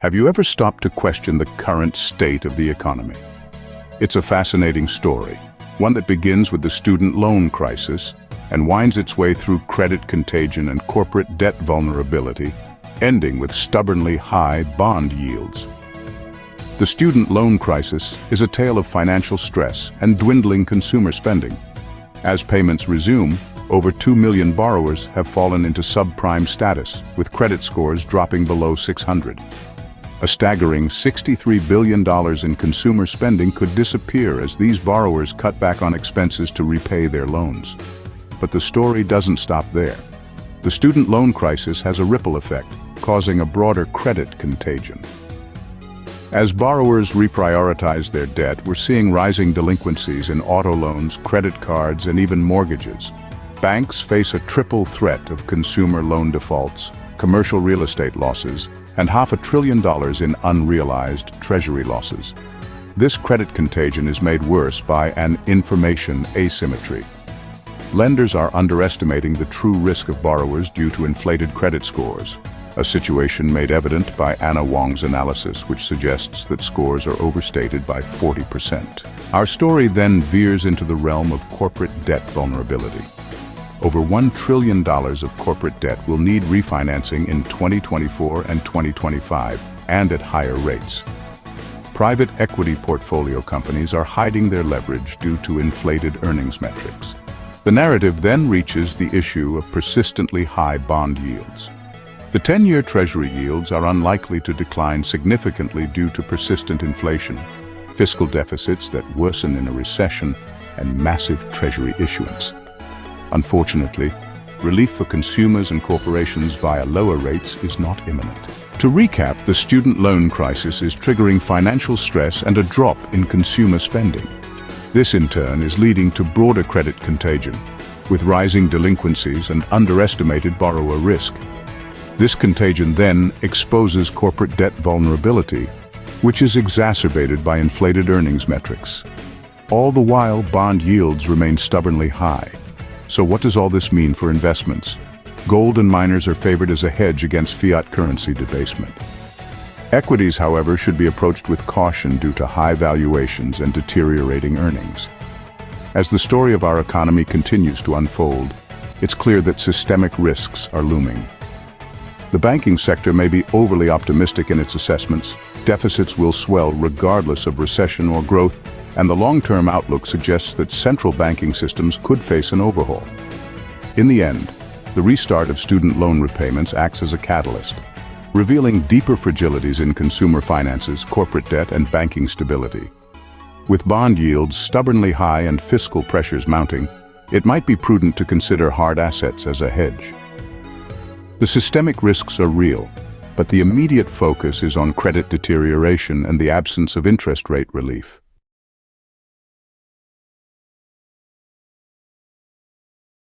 Have you ever stopped to question the current state of the economy? It's a fascinating story, one that begins with the student loan crisis and winds its way through credit contagion and corporate debt vulnerability, ending with stubbornly high bond yields. The student loan crisis is a tale of financial stress and dwindling consumer spending. As payments resume, over 2 million borrowers have fallen into subprime status, with credit scores dropping below 600. A staggering $63 billion in consumer spending could disappear as these borrowers cut back on expenses to repay their loans. But the story doesn't stop there. The student loan crisis has a ripple effect, causing a broader credit contagion. As borrowers reprioritize their debt, we're seeing rising delinquencies in auto loans, credit cards, and even mortgages. Banks face a triple threat of consumer loan defaults, commercial real estate losses, and $500 billion in unrealized treasury losses. This credit contagion is made worse by an information asymmetry. Lenders are underestimating the true risk of borrowers due to inflated credit scores, a situation made evident by Anna Wong's analysis, which suggests that scores are overstated by 40%. Our story then veers into the realm of corporate debt vulnerability. Over $1 trillion of corporate debt will need refinancing in 2024 and 2025, and at higher rates. Private equity portfolio companies are hiding their leverage due to inflated earnings metrics. The narrative then reaches the issue of persistently high bond yields. The 10-year Treasury yields are unlikely to decline significantly due to persistent inflation, fiscal deficits that worsen in a recession, and massive Treasury issuance. Unfortunately, relief for consumers and corporations via lower rates is not imminent. To recap, the student loan crisis is triggering financial stress and a drop in consumer spending. This in turn is leading to broader credit contagion, with rising delinquencies and underestimated borrower risk. This contagion then exposes corporate debt vulnerability, which is exacerbated by inflated earnings metrics. All the while, bond yields remain stubbornly high. So what does all this mean for investments? Gold and miners are favored as a hedge against fiat currency debasement. Equities, however, should be approached with caution due to high valuations and deteriorating earnings. As the story of our economy continues to unfold, it's clear that systemic risks are looming. The banking sector may be overly optimistic in its assessments. Deficits will swell regardless of recession or growth, and the long-term outlook suggests that central banking systems could face an overhaul. In the end, the restart of student loan repayments acts as a catalyst, revealing deeper fragilities in consumer finances, corporate debt, and banking stability. With bond yields stubbornly high and fiscal pressures mounting, it might be prudent to consider hard assets as a hedge. The systemic risks are real, but the immediate focus is on credit deterioration and the absence of interest rate relief.